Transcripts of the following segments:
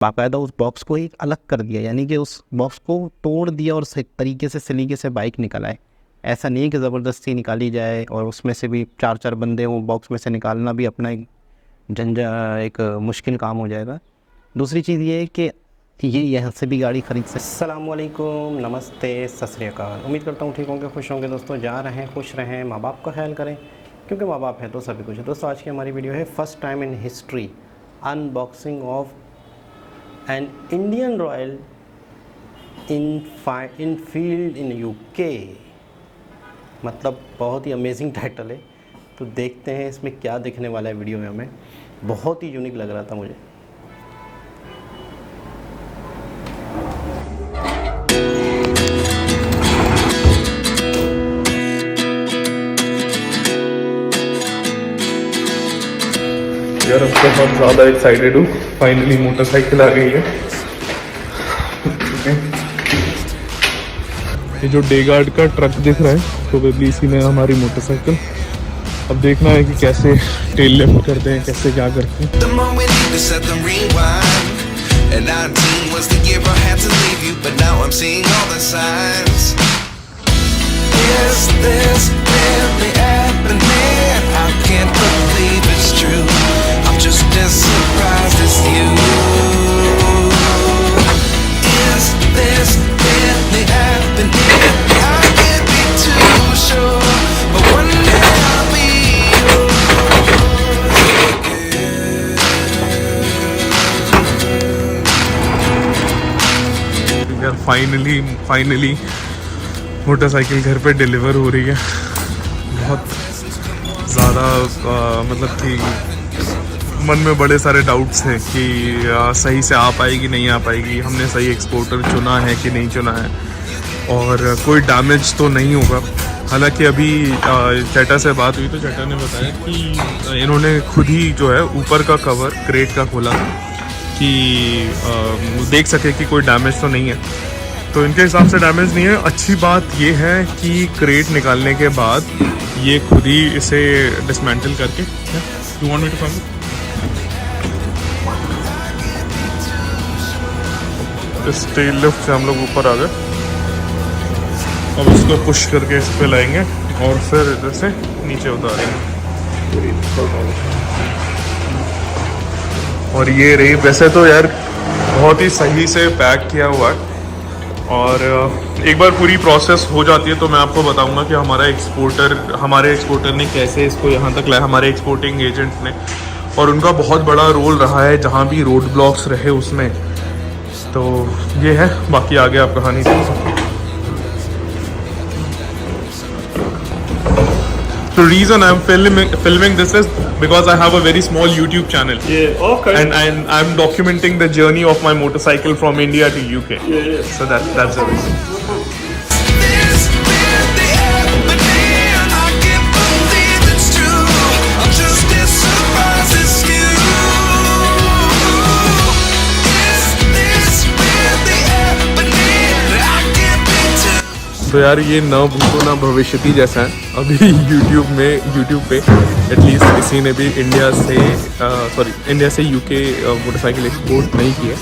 बाकायदा उस बॉक्स को एक अलग कर दिया, यानी कि उस बॉक्स को तोड़ दिया और सही तरीके से सलीके से बाइक निकल आए। ऐसा नहीं है कि ज़बरदस्ती निकाली जाए और उसमें से भी 4-4 बंदे हों, बॉक्स में से निकालना भी अपना एक मुश्किल काम हो जाएगा। दूसरी चीज़ ये है कि ये यहाँ से भी गाड़ी ख़रीद सकते। अस्सलामुअलैकुम, नमस्ते, सत श्री अकाल। उम्मीद करता हूँ ठीक होंगे, खुश होंगे दोस्तों। जा रहे हैं, खुश रहें, माँ बाप का ख्याल करें, क्योंकि माँ बाप है तो सभी कुछ है। दोस्तों आज की हमारी वीडियो है first time in history unboxing of an Indian royal Enfield in UK. मतलब बहुत ही अमेजिंग टाइटल है। तो देखते हैं इसमें क्या दिखने वाला है। वीडियो में हमें बहुत ही यूनिक लग रहा था मुझे। यार अब तो बहुत ज़्यादा एक्साइटेड हूँ, फाइनली मोटरसाइकिल आ गई है। ये जो डेगार्ड का ट्रक दिख रहा है प्रोबेबली इसी में हमारी मोटरसाइकिल। अब देखना है कि कैसे टेल लिफ्ट करते हैं, कैसे क्या करते हैं। Just as surprised as you. Is this really happening? I can't be too sure, but one day I'll be yours. यार फाइनली मोटरसाइकिल घर पे डिलीवर हो रही है। बहुत ज़्यादा मतलब कि मन में बड़े सारे डाउट्स हैं कि सही से आ पाएगी नहीं आ पाएगी, हमने सही एक्सपोर्टर चुना है कि नहीं चुना है, और कोई डैमेज तो नहीं होगा। हालांकि अभी चाचा से बात हुई तो चाचा ने बताया कि इन्होंने खुद ही जो है ऊपर का कवर क्रेट का खोला कि देख सके कि कोई डैमेज तो नहीं है। तो इनके हिसाब से डैमेज नहीं है। अच्छी बात ये है कि क्रेट निकालने के बाद ये खुद ही इसे डिसमेंटल करके you want me to come इस टेल लिफ्ट से हम लोग ऊपर आ गए। अब इसको पुश करके इस पे लाएंगे और फिर इधर से नीचे उतारेंगे। और ये रही, वैसे तो यार बहुत ही सही से पैक किया हुआ है, और एक बार पूरी प्रोसेस हो जाती है तो मैं आपको बताऊंगा कि हमारे एक्सपोर्टर ने कैसे इसको यहाँ तक लाया, हमारे एक्सपोर्टिंग एजेंट ने। और उनका बहुत बड़ा रोल रहा है जहाँ भी रोड ब्लॉक्स रहे उसमें। तो ये है, बाकी आगे आप कहानी देख सकते हैं। The reason I'm filming this is because I have a very small YouTube channel. Yeah, okay. And I'm documenting the journey of my motorcycle from India to UK. Yeah. So that's the reason. This really happening? I can't believe it's true. I'm just as surprised as you. Is this really happening? I can't be too. तो यार ये न भूतो ना भविष्यति जैसा है। अभी यूट्यूब पे एटलीस्ट किसी ने भी इंडिया से यूके मोटरसाइकिल एक्सपोर्ट नहीं किया।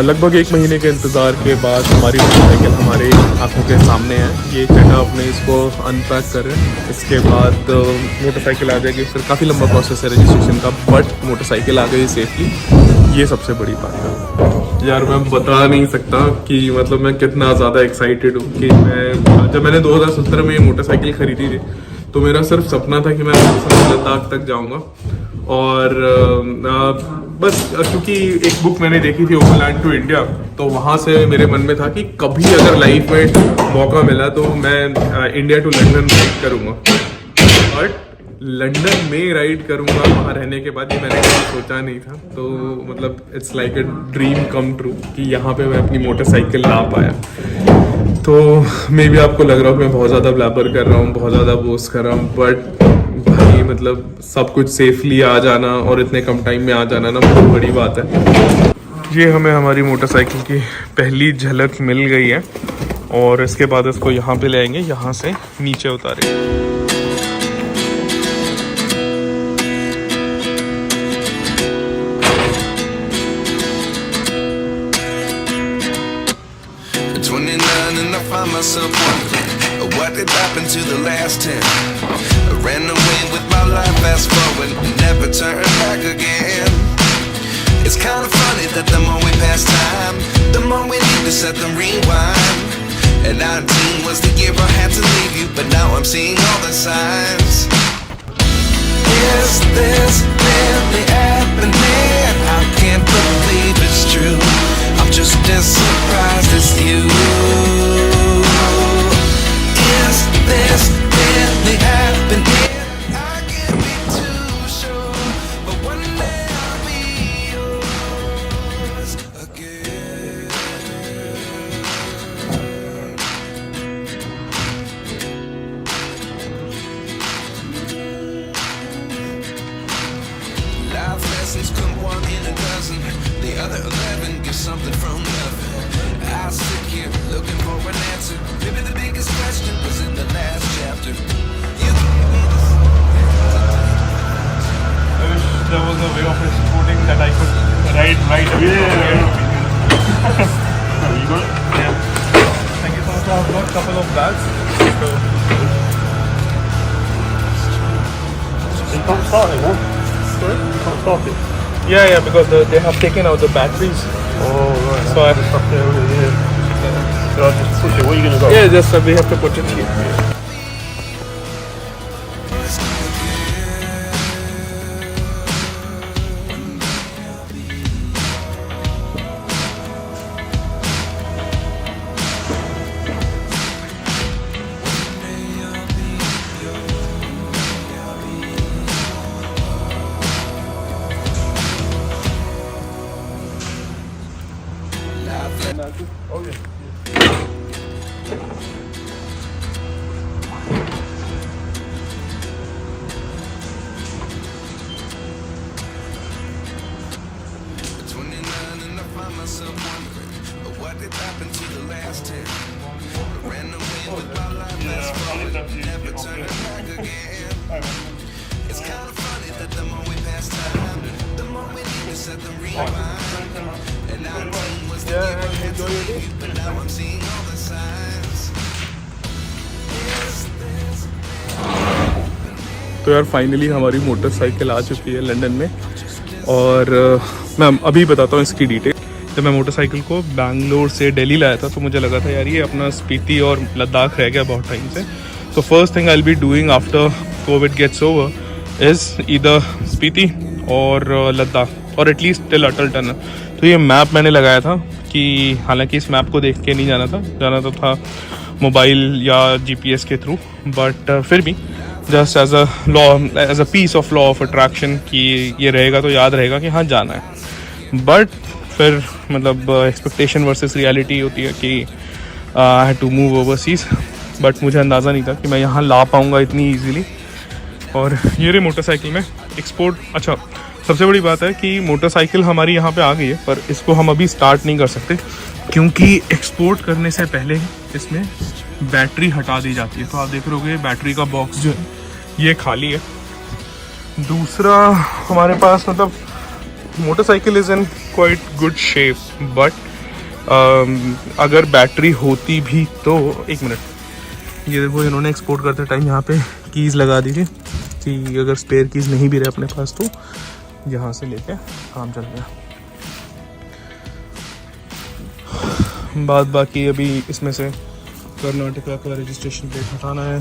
लगभग 1 महीने के इंतज़ार के बाद हमारी मोटरसाइकिल हमारे आंखों के सामने है। ये चटा अपने इसको अनपैक कर रहे हैं, इसके बाद मोटरसाइकिल आ जाएगी। फिर काफ़ी लंबा प्रोसेस है रजिस्ट्रेशन का, बट मोटरसाइकिल आ गई सेफली। ये सबसे बड़ी बात है यार। मैं बता नहीं सकता कि मतलब मैं कितना ज़्यादा एक्साइटेड हूँ कि जब मैंने 2017 में ये मोटरसाइकिल ख़रीदी थी तो मेरा सिर्फ सपना था कि मैं लद्दाख तक जाऊँगा। और बस क्योंकि एक बुक मैंने देखी थी ओवरलैंड टू इंडिया, तो वहाँ से मेरे मन में था कि कभी अगर लाइफ में मौका मिला तो मैं इंडिया टू लंदन राइड करूँगा। बट लंदन में राइड करूँगा वहाँ रहने के बाद, ये मैंने कभी सोचा नहीं था। तो मतलब it's like a dream come true कि यहाँ पे मैं अपनी मोटरसाइकिल ला पाया। तो मे भी आपको लग रहा हो मैं बहुत ज़्यादा ब्लैबर कर रहा हूँ, बहुत ज़्यादा बोस्ट कर रहा हूँ, बट भाई मतलब सब कुछ सेफली आ जाना और इतने कम टाइम में आ जाना ना बहुत बड़ी बात है। ये हमें हमारी मोटरसाइकिल की पहली झलक मिल गई है, और इसके बाद इसको यहाँ पे ले आएंगे, यहाँ से नीचे उतारेंगे। 29 and I find myself wondering what did happen to the last 10. I ran away with my life, fast forward, never turn back again. It's kind of funny that the more we pass time, the more we need to set them rewind. And 19 was the year I had to leave you, but now I'm seeing all the signs. Is this really happening? I can't believe it's true. I'm just as surprised as you. Is this really happening? I can't be too sure, but one day I'll be yours again. Life lessons come one in a dozen. The other 11 get something from nothing. I sit here looking for an answer. Maybe the biggest question was in the last chapter. You I wish there was a way of exporting that I could write right away. You got it? Yeah. Thank you so much. I've got a couple of bags. So, You can't start it, huh? sorry? You can't start it. Yeah, because they have taken out the batteries. Oh, right. So I- Stuff there already, yeah. So I'll just push it. Where are you going to go? Yeah, just we have to put it here. myself wondering what did happen to the last 10. I ran away with my life, fast forward, never turn back again. It's kind of funny that the more we pass time, the more we need to set them rewind. And 19 was the year I had to leave you, but now I'm seeing all the signs. तो यार finally हमारी motorcycle आ चुकी है London में और मैं अभी बताता हूँ इसकी डिटेल। जब मैं मोटरसाइकिल को बैंगलोर से दिल्ली लाया था तो मुझे लगा था यार ये अपना स्पीति और लद्दाख रह गया बहुत टाइम से। तो first thing I will be doing after covid gets over is either Spiti और लद्दाख और एटलीस्ट टिल अटल टनल। तो ये मैप मैंने लगाया था कि हालांकि इस मैप को देख के नहीं जाना तो था मोबाइल या GPS के थ्रू, बट फिर भी just as a piece of law of attraction कि ये रहेगा तो याद रहेगा कि हाँ जाना है। बट फिर मतलब एक्सपेक्टेशन वर्सेस रियलिटी होती है कि I had to move overseas, but मुझे अंदाज़ा नहीं था कि मैं यहाँ ला पाऊँगा इतनी ईजीली। और ये रही मोटरसाइकिल में एक्सपोर्ट। अच्छा, सबसे बड़ी बात है कि मोटरसाइकिल हमारी यहाँ पे आ गई है पर इसको हम अभी स्टार्ट नहीं कर सकते क्योंकि एक्सपोर्ट करने से पहले इसमें बैटरी हटा दी जाती है। तो आप देख रहे हो बैटरी का बॉक्स जो है ये खाली है। दूसरा हमारे पास मतलब motorcycle is in quite good shape, but अगर बैटरी होती भी तो एक मिनट, ये देखो इन्होंने एक्सपोर्ट करते टाइम यहाँ पे कीज़ लगा दी थी कि अगर स्पेयर कीज़ नहीं भी रहे अपने पास तो यहाँ से लेके काम चल गया। बाकी अभी इसमें से कर्नाटका का रजिस्ट्रेशन प्लेट हटाना है।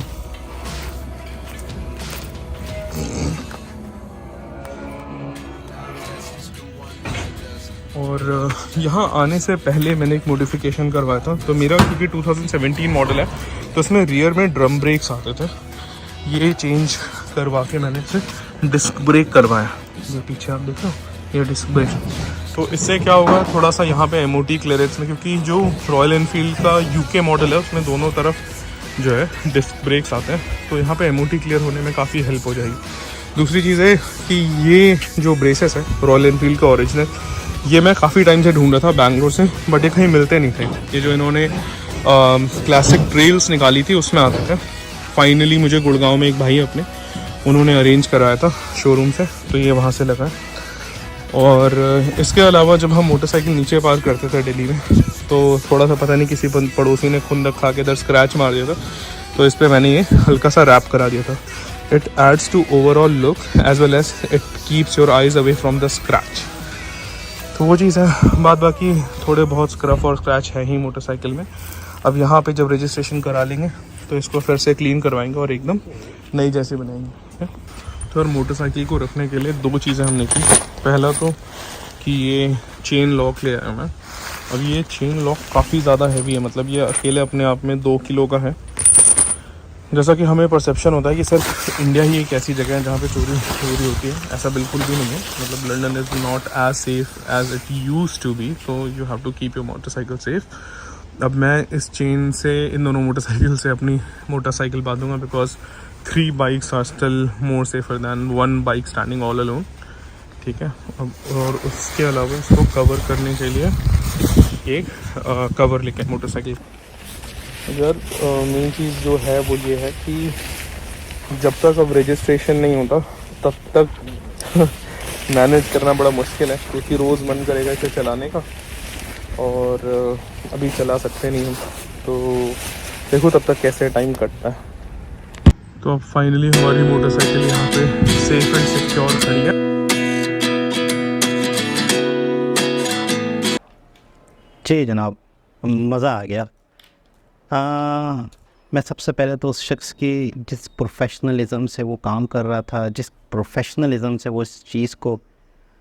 और यहाँ आने से पहले मैंने एक मॉडिफिकेशन करवाया था। तो मेरा क्योंकि 2017 मॉडल है तो इसमें रियर में ड्रम ब्रेक्स आते थे, ये चेंज करवा के मैंने इसे डिस्क ब्रेक करवाया। ये पीछे आप देखो ये डिस्क ब्रेक। तो इससे क्या होगा, थोड़ा सा यहाँ पे MOT क्लियरेंस में, क्योंकि जो रॉयल एनफील्ड का UK मॉडल है उसमें दोनों तरफ जो है डिस्क ब्रेक्स आते हैं, तो यहाँ पे MOT क्लियर होने में काफ़ी हेल्प हो जाएगी। दूसरी चीज़ है कि ये जो ब्रेसेस है रॉयल एनफील्ड का ओरिजिनल, ये मैं काफ़ी टाइम से ढूंढ रहा था बैंगलोर से, बट ये कहीं मिलते नहीं थे। ये जो इन्होंने क्लासिक ट्रेल्स निकाली थी उसमें आते थे। फाइनली मुझे गुड़गांव में एक भाई अपने उन्होंने अरेंज कराया था शोरूम से, तो ये वहाँ से लगा है। और इसके अलावा जब हम मोटरसाइकिल नीचे पार्क करते थे दिल्ली में, तो थोड़ा सा पता नहीं किसी पड़ोसी ने खुंदक खा के इधर स्क्रैच मार दिया था, तो इस पर मैंने ये हल्का सा रैप करा दिया था. It adds to overall look as well as it keeps your eyes away from the scratch. तो वो चीज़ है. बाद बाकी थोड़े बहुत स्क्रफ और स्क्रैच है ही मोटरसाइकिल में. अब यहाँ पे जब रजिस्ट्रेशन करा लेंगे तो इसको फिर से क्लीन करवाएंगे और एकदम नई जैसे बनाएंगे. तो और मोटरसाइकिल को रखने के लिए 2 चीज़ें हमने की. पहला तो कि ये चेन लॉक ले आया मैं. अब ये चेन लॉक काफ़ी ज़्यादा हैवी है, मतलब ये अकेले अपने आप में 2 किलो का है. जैसा कि हमें परसेप्शन होता है कि सिर्फ इंडिया ही एक ऐसी जगह है जहाँ पे चोरी होती है, ऐसा बिल्कुल भी नहीं है. मतलब London is not as safe as it used to be, so you have to keep your motorcycle safe. अब मैं इस चेन से इन दोनों मोटरसाइकिल से अपनी मोटरसाइकिल बांधूंगा, because 3 bikes are still more safer than 1 bike standing all alone. ठीक है. अब और उसके अलावा इसको कवर करने के लिए एक कवर लेके मोटरसाइकिल. अगर मेन चीज़ जो है वो ये है कि जब तक अब रजिस्ट्रेशन नहीं होता तब तक मैनेज करना बड़ा मुश्किल है, क्योंकि रोज़ मन करेगा इसे चलाने का और अभी चला सकते नहीं हम. तो देखो तब तक कैसे टाइम कटता है. तो अब फाइनली हमारी मोटरसाइकिल यहाँ पे सेफ एंड सिक्योर खड़ी है. जी जनाब, मज़ा आ गया. मैं सबसे पहले तो उस शख्स की जिस प्रोफेशनलिज़म से वो काम कर रहा था, जिस प्रोफेशनलिज़म से वो इस चीज़ को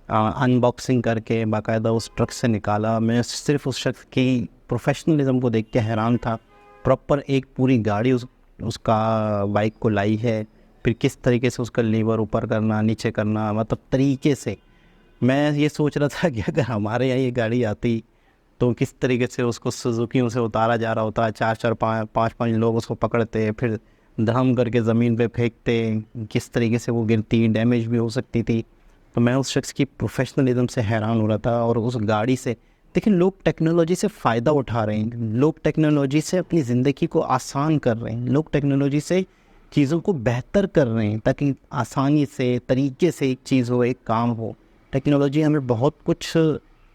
अनबॉक्सिंग करके बाकायदा उस ट्रक से निकाला, मैं सिर्फ उस शख्स की प्रोफेशनलिज़म को देख के हैरान था. प्रॉपर एक पूरी गाड़ी उसका बाइक को लाई है, फिर किस तरीके से उसका लीवर ऊपर करना नीचे करना, मतलब तरीके से. मैं ये सोच रहा था कि अगर हमारे यहाँ ये गाड़ी आती तो किस तरीके से उसको सुजुकियों से उतारा जा रहा होता. 4-5 लोग उसको पकड़ते, फिर धम करके ज़मीन पे फेंकते, किस तरीके से वो गिरती, डैमेज भी हो सकती थी. तो मैं उस शख्स की प्रोफेशनलिज्म से हैरान हो रहा था. और उस गाड़ी से देखिए, लोग टेक्नोलॉजी से फ़ायदा उठा रहे हैं, लोग टेक्नोलॉजी से अपनी ज़िंदगी को आसान कर रहे हैं, लोग टेक्नोलॉजी से चीज़ों को बेहतर कर रहे हैं ताकि आसानी से तरीके से एक चीज़ हो, एक काम हो. टेक्नोलॉजी हमें बहुत कुछ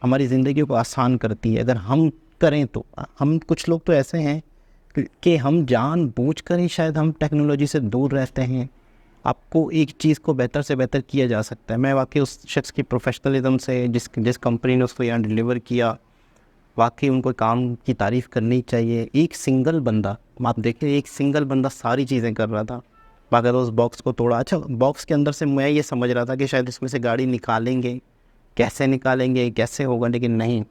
हमारी ज़िंदगी को आसान करती है अगर हम करें तो. हम कुछ लोग तो ऐसे हैं कि हम जानबूझकर ही शायद हम टेक्नोलॉजी से दूर रहते हैं. आपको एक चीज़ को बेहतर से बेहतर किया जा सकता है. मैं वाकई उस शख्स की प्रोफेशनलिज्म से, जिस कंपनी ने उसको यहाँ डिलीवर किया, वाकई उनको काम की तारीफ़ करनी चाहिए. एक सिंगल बंदा, आप देखिए, एक सिंगल बंदा सारी चीज़ें कर रहा था. बाकायदा उस बॉक्स को तोड़ा. अच्छा, बॉक्स के अंदर से मैं ये समझ रहा था कि शायद इसमें से गाड़ी निकालेंगे, कैसे निकालेंगे, कैसे होगा, लेकिन नहीं,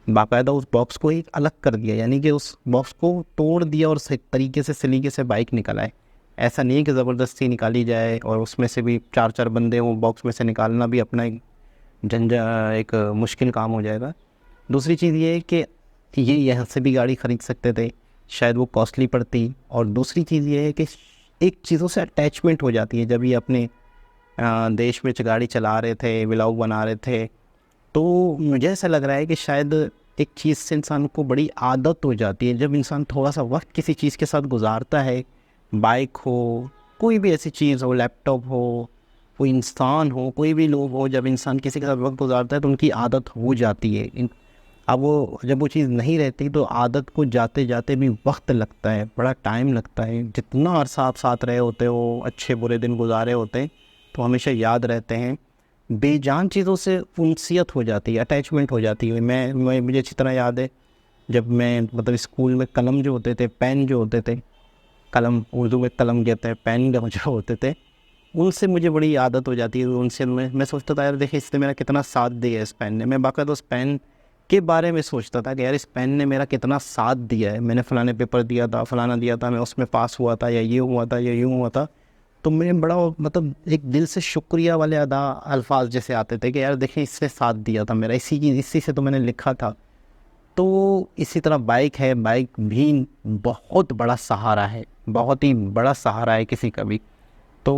बाकायदा उस बॉक्स को एक अलग कर दिया. यानी कि उस बॉक्स को तोड़ दिया और सही तरीके से सलीके से बाइक निकल आए. ऐसा नहीं है कि ज़बरदस्ती निकाली जाए और उसमें से भी 4 बंदे हों, बॉक्स में से निकालना भी अपना एक मुश्किल काम हो जाएगा. दूसरी चीज़ ये है कि ये यहाँ से भी गाड़ी ख़रीद सकते थे, शायद वो कॉस्टली पड़ती. और दूसरी चीज़ ये है कि एक चीज़ों से अटैचमेंट हो जाती है. जब ये अपने देश में गाड़ी चला रहे थे, व्लॉग बना रहे थे, तो मुझे ऐसा लग रहा है कि शायद एक चीज़ से इंसान को बड़ी आदत हो जाती है. जब इंसान थोड़ा सा वक्त किसी चीज़ के साथ गुजारता है, बाइक हो, कोई भी ऐसी चीज़ हो, लैपटॉप हो, कोई इंसान हो, कोई भी लोग हो, जब इंसान किसी के साथ वक्त गुजारता है तो उनकी आदत हो जाती है. अब वो जब वो चीज़ नहीं रहती तो आदत को जाते जाते भी वक्त लगता है, बड़ा टाइम लगता है. जितना अरसा आप साथ रहे होते हो, अच्छे बुरे दिन गुजारे होते हैं, तो हमेशा याद रहते हैं. बेजान चीज़ों से उनसियत हो जाती है, अटैचमेंट हो जाती है. मुझे अच्छी तरह याद है, जब मैं मतलब स्कूल में कलम जो होते थे, पेन जो होते थे, कलम उर्दू में कलम कहते हैं, पेन जो होते थे, उनसे मुझे बड़ी आदत हो जाती है. उनसे मैं सोचता था, यार देखिए, इसने मेरा कितना साथ दिया है, इस पेन ने. मैं बाकायदा उस पेन के बारे में सोचता था कि यार इस पेन ने मेरा कितना साथ दिया है. मैंने फ़लाने पेपर दिया था, फ़लाना दिया था, मैं उसमें पास हुआ था, या ये हुआ था, या यूँ हुआ था. तो मैं बड़ा मतलब एक दिल से शुक्रिया वाले अल्फाज जैसे आते थे कि यार देखें, इसने साथ दिया था मेरा, इसी से तो मैंने लिखा था. तो इसी तरह बाइक है, बाइक भी बहुत बड़ा सहारा है, बहुत ही बड़ा सहारा है किसी का भी. तो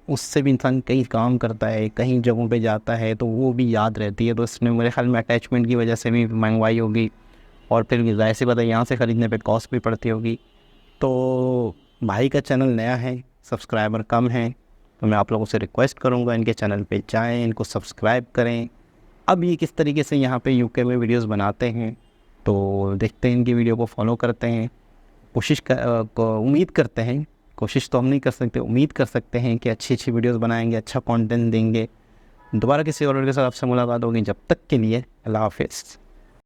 उससे भी इंसान कई काम करता है, कहीं जगहों पे जाता है, तो वो भी याद रहती है. तो इसने मेरे ख्याल में अटैचमेंट की वजह से भी मंगवाई होगी, और फिर जाहिर सी बात है यहाँ से ख़रीदने पे कॉस्ट भी पड़ती होगी. तो भाई का चैनल नया है, सब्सक्राइबर कम हैं, तो मैं आप लोगों से रिक्वेस्ट करूँगा, इनके चैनल पे जाएँ, इनको सब्सक्राइब करें, अब ये किस तरीके से यहाँ पे यूके में वीडियोस बनाते हैं, तो देखते हैं, इनकी वीडियो को फॉलो करते हैं, उम्मीद करते हैं, कोशिश तो हम नहीं कर सकते, उम्मीद कर सकते हैं कि अच्छी अच्छी वीडियोस बनाएंगे, अच्छा कंटेंट देंगे। दोबारा किसी और वीडियो के साथ आपसे मुलाकात होगी, जब तक के लिए अल्लाह हाफिज़।